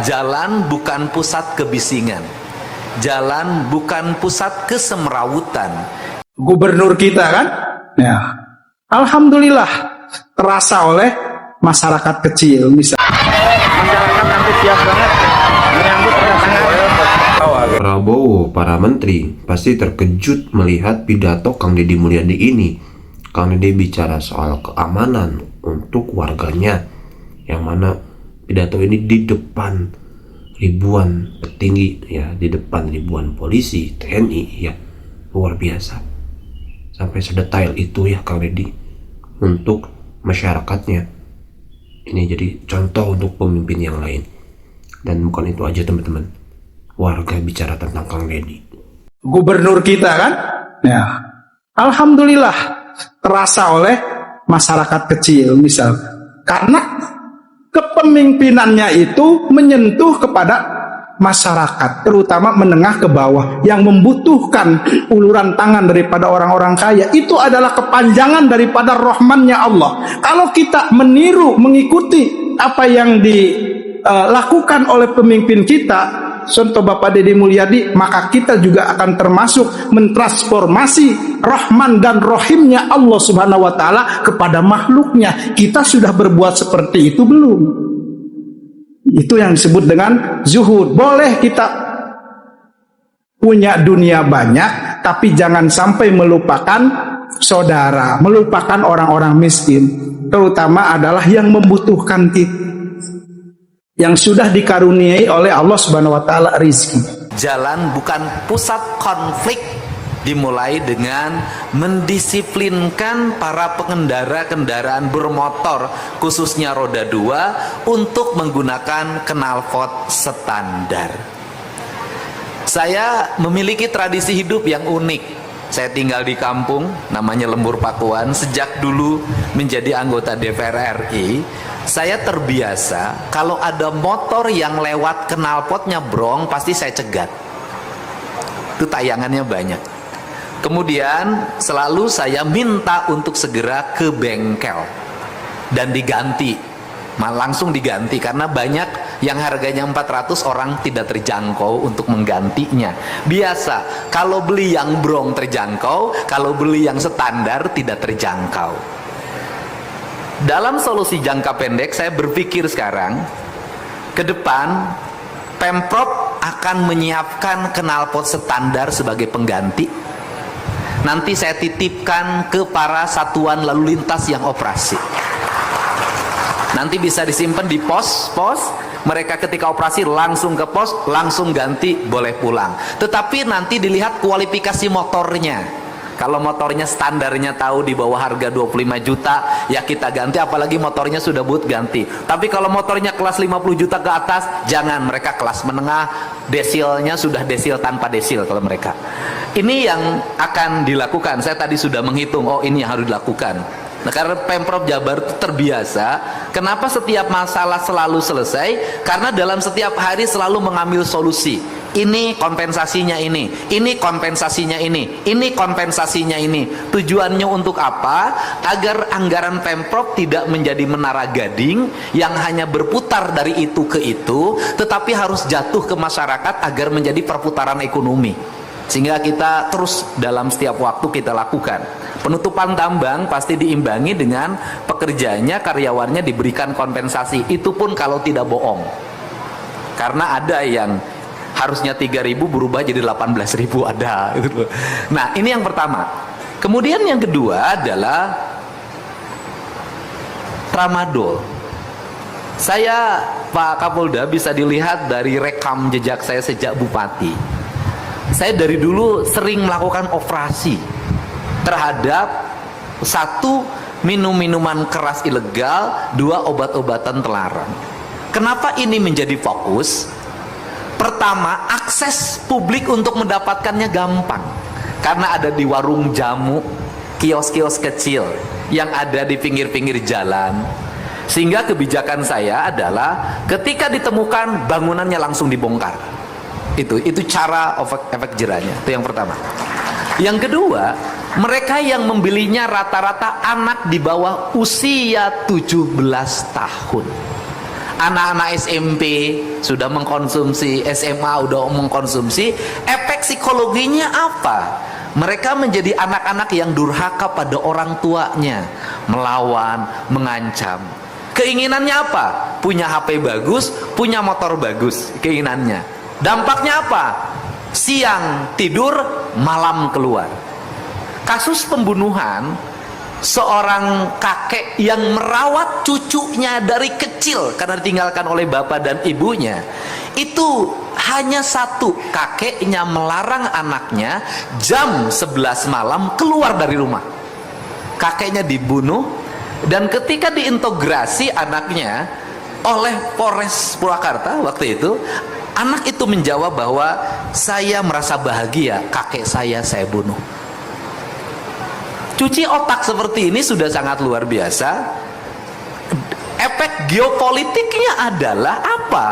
Jalan bukan pusat kebisingan. Jalan bukan pusat kesemrawutan. Gubernur kita kan, ya, alhamdulillah terasa oleh masyarakat kecil, misalnya. Masyarakat antusias banget menyambut kedatangan Prabowo. Para menteri pasti terkejut melihat pidato Kang Deddy Mulyadi ini. Kang Deddy bicara soal keamanan untuk warganya, yang mana pidato ini di depan ribuan petinggi, ya, di depan ribuan polisi, TNI, ya, luar biasa. Sampai sedetail itu ya Kang Deddy untuk masyarakatnya. Ini jadi contoh untuk pemimpin yang lain. Dan bukan itu aja teman-teman, warga bicara tentang Kang Deddy. Gubernur kita kan, ya, alhamdulillah terasa oleh masyarakat kecil, misalnya, karena kepemimpinannya itu menyentuh kepada masyarakat, terutama menengah ke bawah, yang membutuhkan uluran tangan daripada orang-orang kaya. Itu adalah kepanjangan daripada rahmannya Allah. Kalau kita meniru, mengikuti apa yang dilakukan oleh pemimpin kita, contoh Bapak Deddy Mulyadi, maka kita juga akan termasuk mentransformasi rahman dan rahimnya Allah subhanahu wa ta'ala kepada makhluknya. Kita sudah berbuat seperti itu belum? Itu yang disebut dengan zuhud. Boleh kita punya dunia banyak, tapi jangan sampai melupakan saudara, melupakan orang-orang miskin, terutama adalah yang membutuhkan kita, yang sudah dikaruniai oleh Allah Subhanahu wa taala rizki. Jalan bukan pusat konflik, dimulai dengan mendisiplinkan para pengendara kendaraan bermotor, khususnya roda 2, untuk menggunakan knalpot standar. Saya memiliki tradisi hidup yang unik. Saya tinggal di kampung namanya Lembur Pakuan. Sejak dulu menjadi anggota DPR RI, saya terbiasa kalau ada motor yang lewat knalpotnya brong, pasti saya cegat. Itu tayangannya banyak. Kemudian selalu saya minta untuk segera ke bengkel dan diganti, langsung diganti, karena banyak yang harganya 400 orang tidak terjangkau untuk menggantinya. Biasa kalau beli yang brong terjangkau, kalau beli yang standar tidak terjangkau. Dalam solusi jangka pendek, saya berpikir sekarang ke depan Pemprov akan menyiapkan knalpot standar sebagai pengganti. Nanti saya titipkan ke para satuan lalu lintas yang operasi. Nanti bisa disimpan di pos. Mereka ketika operasi langsung ke pos, langsung ganti, boleh pulang. Tetapi nanti dilihat kualifikasi motornya. Kalau motornya standarnya tahu di bawah harga 25 juta, ya kita ganti, apalagi motornya sudah but ganti. Tapi kalau motornya kelas 50 juta ke atas, jangan, mereka kelas menengah, desilnya sudah desil tanpa desil kalau mereka. Ini yang akan dilakukan. Saya tadi sudah menghitung, oh ini yang harus dilakukan. Nah, karena Pemprov Jabar itu terbiasa, kenapa setiap masalah selalu selesai? Karena dalam setiap hari selalu mengambil solusi. Ini kompensasinya ini kompensasinya ini kompensasinya ini. Tujuannya untuk apa? Agar anggaran Pemprov tidak menjadi menara gading yang hanya berputar dari itu ke itu, tetapi harus jatuh ke masyarakat agar menjadi perputaran ekonomi. Sehingga kita terus dalam setiap waktu kita lakukan. Penutupan tambang pasti diimbangi dengan pekerjanya, karyawannya diberikan kompensasi. Itu pun kalau tidak bohong. Karena ada yang harusnya 3.000 berubah jadi 18.000 ada. Nah, ini yang pertama. Kemudian yang kedua adalah tramadol. Saya, Pak Kapolda, bisa dilihat dari rekam jejak saya sejak bupati. Saya dari dulu sering melakukan operasi terhadap 1, minum-minuman keras ilegal, 2, obat-obatan terlarang. Kenapa ini menjadi fokus? Pertama, akses publik untuk mendapatkannya gampang, karena ada di warung jamu, kios-kios kecil yang ada di pinggir-pinggir jalan. Sehingga kebijakan saya adalah ketika ditemukan, bangunannya langsung dibongkar. Itu cara efek jerahnya. Itu yang pertama. Yang kedua, mereka yang membelinya rata-rata anak di bawah usia 17 tahun. anak-anak SMP sudah mengkonsumsi, SMA udah mengkonsumsi, efek psikologinya apa? Mereka menjadi anak-anak yang durhaka pada orang tuanya, melawan, mengancam. Keinginannya apa? Punya HP bagus, punya motor bagus, keinginannya. Dampaknya apa? Siang tidur, malam keluar. Kasus pembunuhan seorang kakek yang merawat cucunya dari kecil karena ditinggalkan oleh bapak dan ibunya, itu hanya satu, kakeknya melarang anaknya jam 11 malam keluar dari rumah. Kakeknya dibunuh, dan ketika diintegrasi anaknya oleh Polres Purwakarta waktu itu, anak itu menjawab bahwa saya merasa bahagia kakek saya bunuh. Cuci otak seperti ini sudah sangat luar biasa. Efek geopolitiknya adalah apa?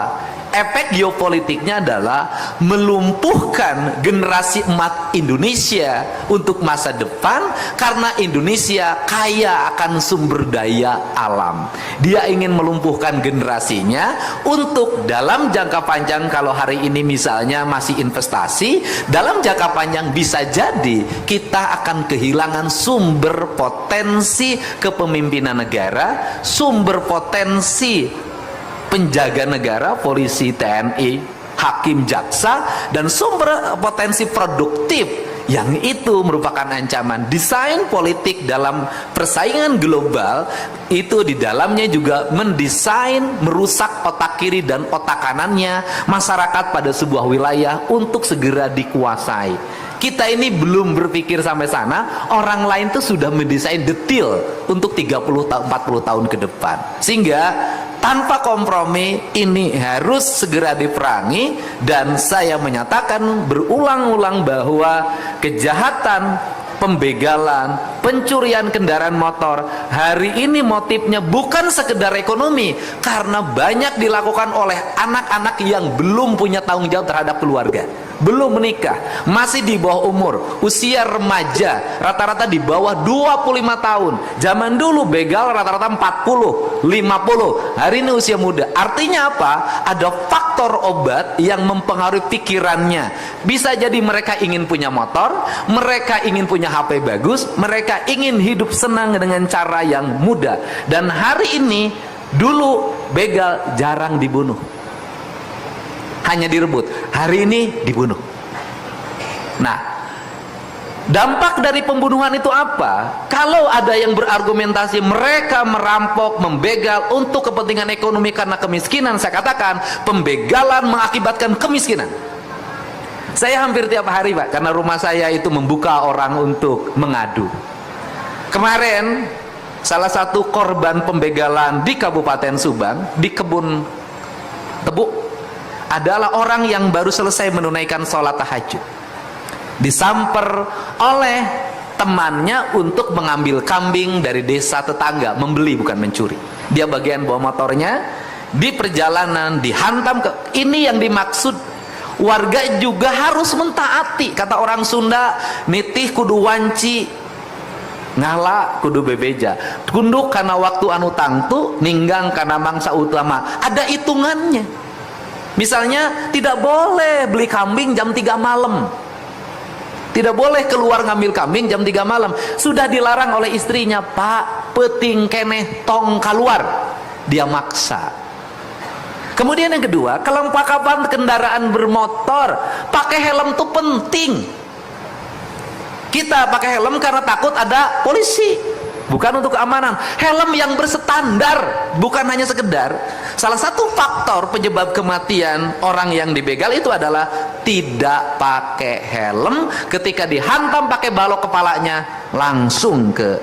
Efek geopolitiknya adalah melumpuhkan generasi emas Indonesia untuk masa depan, karena Indonesia kaya akan sumber daya alam. Dia ingin melumpuhkan generasinya untuk dalam jangka panjang. Kalau hari ini misalnya masih investasi, dalam jangka panjang bisa jadi kita akan kehilangan sumber potensi kepemimpinan negara, sumber potensi penjaga negara, polisi, TNI, hakim, jaksa, dan sumber potensi produktif yang itu merupakan ancaman. Desain politik dalam persaingan global itu di dalamnya juga mendesain merusak otak kiri dan otak kanannya masyarakat pada sebuah wilayah untuk segera dikuasai. Kita ini belum berpikir sampai sana, orang lain tuh sudah mendesain detail untuk 30 40 tahun ke depan. Sehingga tanpa kompromi ini harus segera diperangi, dan saya menyatakan berulang-ulang bahwa kejahatan pembegalan, pencurian kendaraan motor hari ini motifnya bukan sekedar ekonomi, karena banyak dilakukan oleh anak-anak yang belum punya tanggung jawab terhadap keluarga, belum menikah, masih di bawah umur, usia remaja, rata-rata di bawah 25 tahun. Zaman dulu begal rata-rata 40, 50, hari ini usia muda. Artinya apa? Ada faktor obat yang mempengaruhi pikirannya. Bisa jadi mereka ingin punya motor, mereka ingin punya HP bagus, mereka ingin hidup senang dengan cara yang mudah. Dan hari ini, dulu begal jarang dibunuh, hanya direbut. Hari ini dibunuh. Nah, dampak dari pembunuhan itu apa? Kalau ada yang berargumentasi mereka merampok, membegal untuk kepentingan ekonomi karena kemiskinan, saya katakan pembegalan mengakibatkan kemiskinan. Saya hampir tiap hari, Pak, karena rumah saya itu membuka orang untuk mengadu. Kemarin salah satu korban pembegalan di Kabupaten Subang, di kebun tebu, adalah orang yang baru selesai menunaikan sholat tahajud. Disamper oleh temannya untuk mengambil kambing dari desa tetangga, membeli bukan mencuri. Dia bagian bawa motornya, di perjalanan dihantam ke, ini yang dimaksud. Warga juga harus mentaati, kata orang Sunda, nitih kudu wanci, ngala kudu bebeja, tunduk karena waktu anu tangtu, ninggang karena mangsa utama. Ada hitungannya. Misalnya tidak boleh beli kambing jam 3 malam, tidak boleh keluar ngambil kambing jam 3 malam. Sudah dilarang oleh istrinya, Pak, peting keneh tong keluar. Dia maksa. Kemudian yang kedua, kelengkapan kendaraan bermotor, pakai helm itu penting. Kita pakai helm karena takut ada polisi, bukan untuk keamanan. Helm yang berstandar, bukan hanya sekedar. Salah satu faktor penyebab kematian orang yang dibegal itu adalah tidak pakai helm. Ketika dihantam pakai balok kepalanya, langsung ke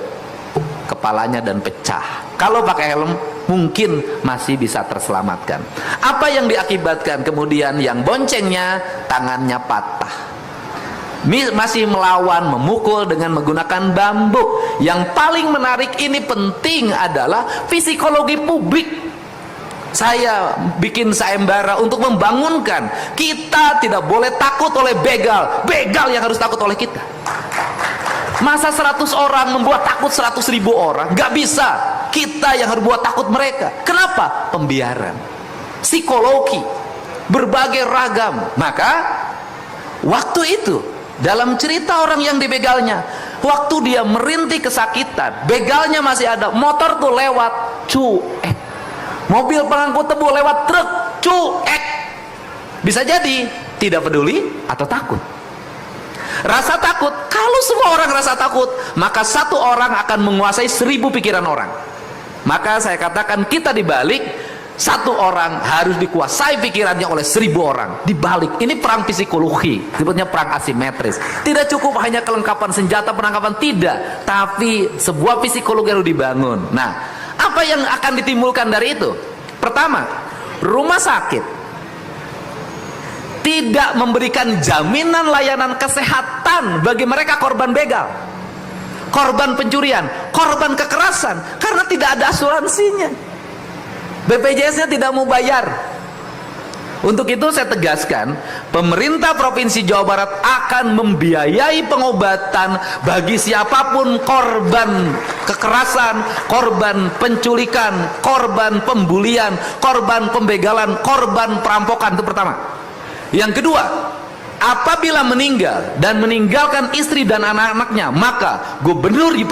kepalanya dan pecah. Kalau pakai helm mungkin masih bisa terselamatkan. Apa yang diakibatkan? Kemudian yang boncengnya tangannya patah, masih melawan, memukul dengan menggunakan bambu. Yang paling menarik ini penting adalah psikologi publik. Saya bikin sayembara untuk membangunkan, kita tidak boleh takut oleh begal, begal yang harus takut oleh kita. Masa 100 orang membuat takut 100.000 orang? Gak bisa. Kita yang harus buat takut mereka. Kenapa? Pembiaran. psikologi, berbagai ragam. Maka waktu itu dalam cerita orang yang dibegalnya, waktu dia merintih kesakitan, begalnya masih ada, motor tuh lewat, cuek. Mobil pengangkut tebu lewat, truk, cuek. Bisa jadi tidak peduli atau takut. Rasa takut, kalau semua orang rasa takut, maka satu orang akan menguasai 1000 pikiran orang. Maka saya katakan kita dibalik, satu orang harus dikuasai pikirannya oleh 1000 orang. Dibalik, ini perang psikologi, sebutnya perang asimetris. Tidak cukup hanya kelengkapan senjata penangkapan, tidak, tapi sebuah psikologi harus dibangun. Nah, apa yang akan ditimbulkan dari itu? Pertama, rumah sakit tidak memberikan jaminan layanan kesehatan bagi mereka korban begal, korban pencurian, korban kekerasan, karena tidak ada asuransinya. BPJS-nya tidak mau bayar. Untuk itu saya tegaskan, pemerintah Provinsi Jawa Barat akan membiayai pengobatan bagi siapapun korban kekerasan, korban penculikan, korban pembulian, korban pembegalan, korban perampokan. Itu pertama. Yang kedua, apabila meninggal dan meninggalkan istri dan anak-anaknya, maka gubernur di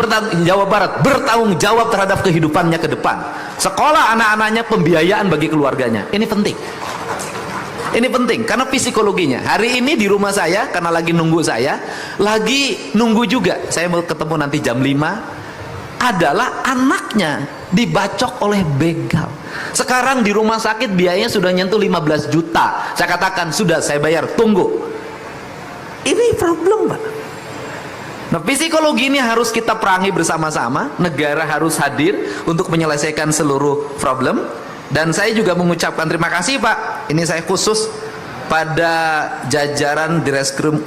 Jawa Barat bertanggung jawab terhadap kehidupannya ke depan. Sekolah anak-anaknya, pembiayaan bagi keluarganya. Ini penting. Ini penting karena psikologinya. Hari ini di rumah saya, karena lagi nunggu juga. Saya mau ketemu nanti jam 5. Adalah anaknya dibacok oleh begal. Sekarang di rumah sakit biayanya sudah nyentuh 15 juta. Saya katakan, sudah saya bayar, tunggu. Ini problem, Pak. Nah, psikologi ini harus kita perangi bersama-sama. Negara harus hadir untuk menyelesaikan seluruh problem. Dan saya juga mengucapkan terima kasih, Pak. Ini saya khusus pada jajaran Direskrim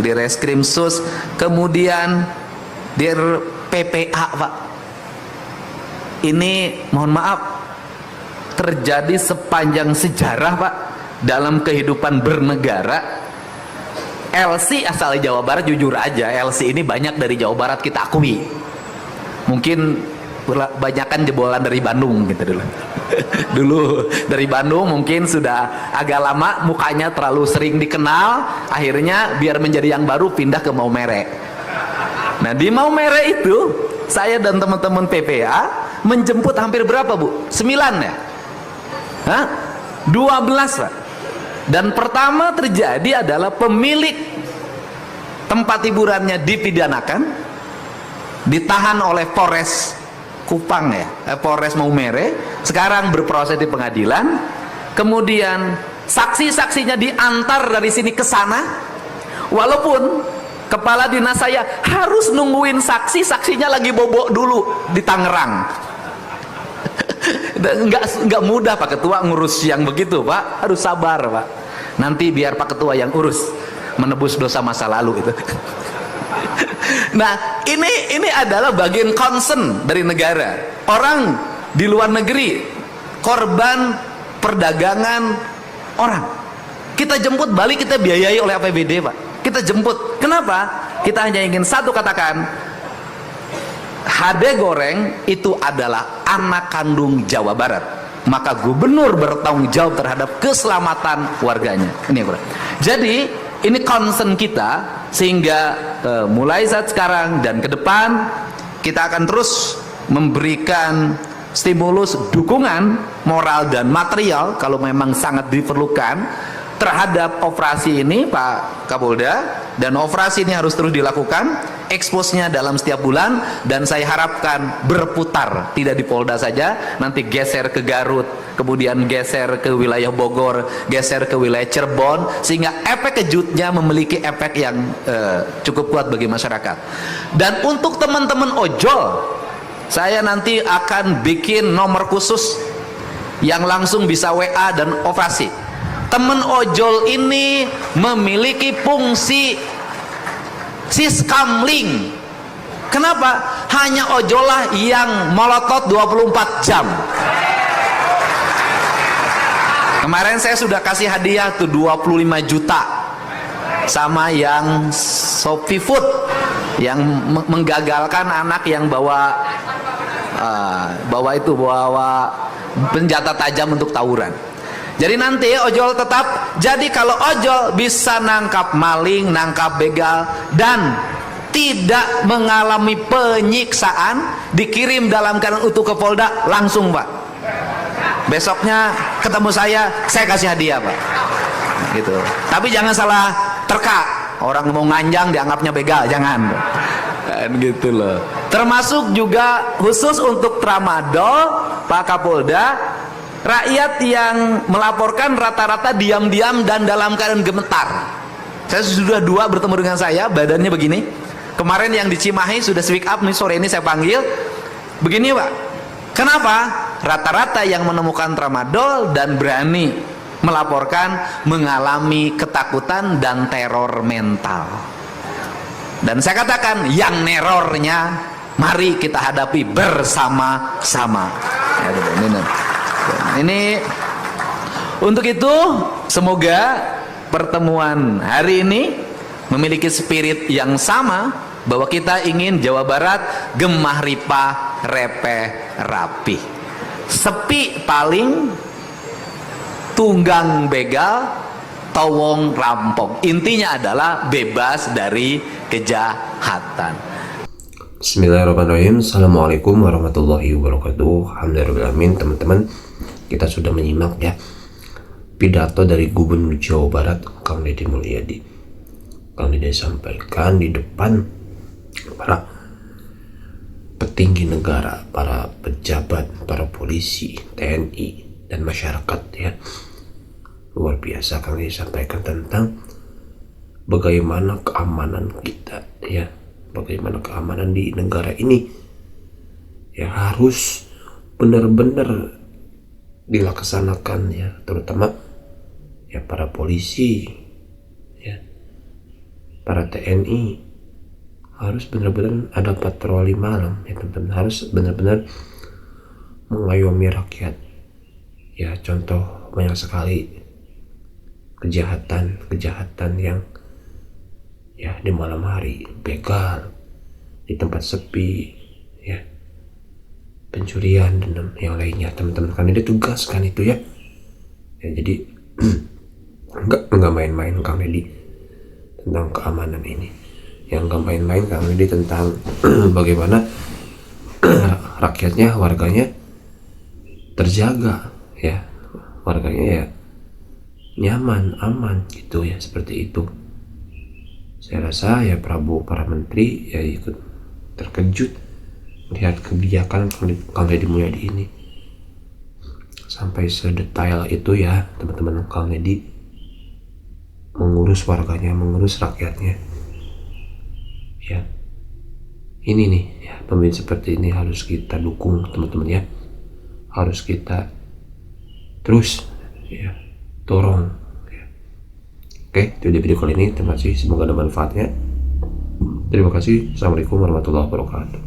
Direskrim Sus, kemudian Dir PPA, Pak. Ini mohon maaf, terjadi sepanjang sejarah, Pak, dalam kehidupan bernegara. LC asal Jawa Barat, jujur aja, LC ini banyak dari Jawa Barat, kita akui. Mungkin banyakan jebolan dari Bandung gitu dulu. Dulu dari Bandung mungkin sudah agak lama, mukanya terlalu sering dikenal, akhirnya biar menjadi yang baru pindah ke Maumere. Nah, di Maumere itu saya dan teman-teman PPA menjemput hampir berapa, Bu? 9 ya? Hah? 12, Pak. Dan pertama terjadi adalah pemilik tempat hiburannya dipidanakan, ditahan oleh Polres Kupang ya, Polres Maumere, sekarang berproses di pengadilan. Kemudian saksi-saksinya diantar dari sini ke sana, walaupun kepala dinas saya harus nungguin saksinya lagi bobok dulu di Tangerang. Nggak mudah Pak Ketua ngurus yang begitu, Pak. Harus sabar, Pak. Nanti biar Pak Ketua yang urus, menebus dosa masa lalu itu. Nah, ini adalah bagian concern dari negara. Orang di luar negeri korban perdagangan orang, kita jemput balik, kita biayai oleh APBD, Pak. Kita jemput. Kenapa? Kita hanya ingin satu, katakan, HD goreng itu adalah anak kandung Jawa Barat. Maka gubernur bertanggung jawab terhadap keselamatan warganya. Ini, Bro. Jadi ini concern kita, sehingga mulai saat sekarang dan ke depan kita akan terus memberikan stimulus, dukungan moral dan material kalau memang sangat diperlukan terhadap operasi ini, Pak Kapolda. Dan operasi ini harus terus dilakukan, eksposnya dalam setiap bulan, dan saya harapkan berputar, tidak di Polda saja, nanti geser ke Garut, kemudian geser ke wilayah Bogor, geser ke wilayah Cirebon, sehingga efek kejutnya memiliki efek yang cukup kuat bagi masyarakat. Dan untuk teman-teman ojol, saya nanti akan bikin nomor khusus yang langsung bisa WA dan operasi. Teman ojol ini memiliki fungsi siskamling. Kenapa? Hanya ojollah yang melotot 24 jam. Kemarin saya sudah kasih hadiah tuh 25 juta sama yang Shopee Food yang menggagalkan anak yang bawa senjata tajam untuk tawuran. Jadi nanti ojol tetap, jadi kalau ojol bisa nangkap maling, nangkap begal, dan tidak mengalami penyiksaan, dikirim dalam keadaan utuh ke Polda, langsung Pak. Besoknya ketemu saya kasih hadiah Pak. Gitu. Tapi jangan salah terka, orang mau nganjang dianggapnya begal, jangan. Kan gitu loh. Termasuk juga khusus untuk tramadol, Pak Kapolda, rakyat yang melaporkan rata-rata diam-diam dan dalam keadaan gemetar. Saya sudah 2 bertemu dengan saya, badannya begini. Kemarin yang di Cimahi sudah speak up nih, sore ini saya panggil. Begini Pak, kenapa? Rata-rata yang menemukan tramadol dan berani melaporkan mengalami ketakutan dan teror mental. Dan saya katakan, yang nerornya mari kita hadapi bersama-sama. Ya, ini untuk itu semoga pertemuan hari ini memiliki spirit yang sama, bahwa kita ingin Jawa Barat gemah ripah repeh rapi, sepi paling, tunggang begal, towong rampok. Intinya adalah bebas dari kejahatan. Bismillahirrahmanirrahim. Assalamualaikum warahmatullahi wabarakatuh. Alhamdulillahirrahmanirrahim. Teman-teman, kita sudah menyimak ya pidato dari Gubernur Jawa Barat Kang Deddy Mulyadi. Kang Deddy sampaikan di depan para petinggi negara, para pejabat, para polisi, TNI, dan masyarakat ya. Luar biasa Kang Deddy sampaikan tentang bagaimana keamanan kita ya, bagaimana keamanan di negara ini ya harus benar-benar dilaksanakan ya, terutama ya para polisi ya, para TNI harus benar-benar ada patroli malam ya teman-teman, harus benar-benar mengayomi rakyat ya. Contoh banyak sekali kejahatan yang ya di malam hari, begal di tempat sepi ya, pencurian dan yang lainnya teman-teman. Kan ini tugas kan itu ya, jadi enggak main-main Kang Deddy tentang keamanan ini, yang enggak main-main Kang Deddy tentang bagaimana rakyatnya, warganya terjaga ya, warganya ya nyaman, aman gitu ya, seperti itu. Saya rasa ya Prabowo, para menteri ya ikut terkejut melihat kebijakan Kang Deddy Mulyadi ini sampai sedetail itu ya teman-teman. Kang Deddy mengurus warganya, mengurus rakyatnya ya. Ini nih ya, pemimpin seperti ini harus kita dukung teman-teman ya, harus kita terus ya dorong ya. Oke, itu di video kali ini. Terima kasih, semoga ada manfaatnya. Terima kasih. Assalamualaikum warahmatullahi wabarakatuh.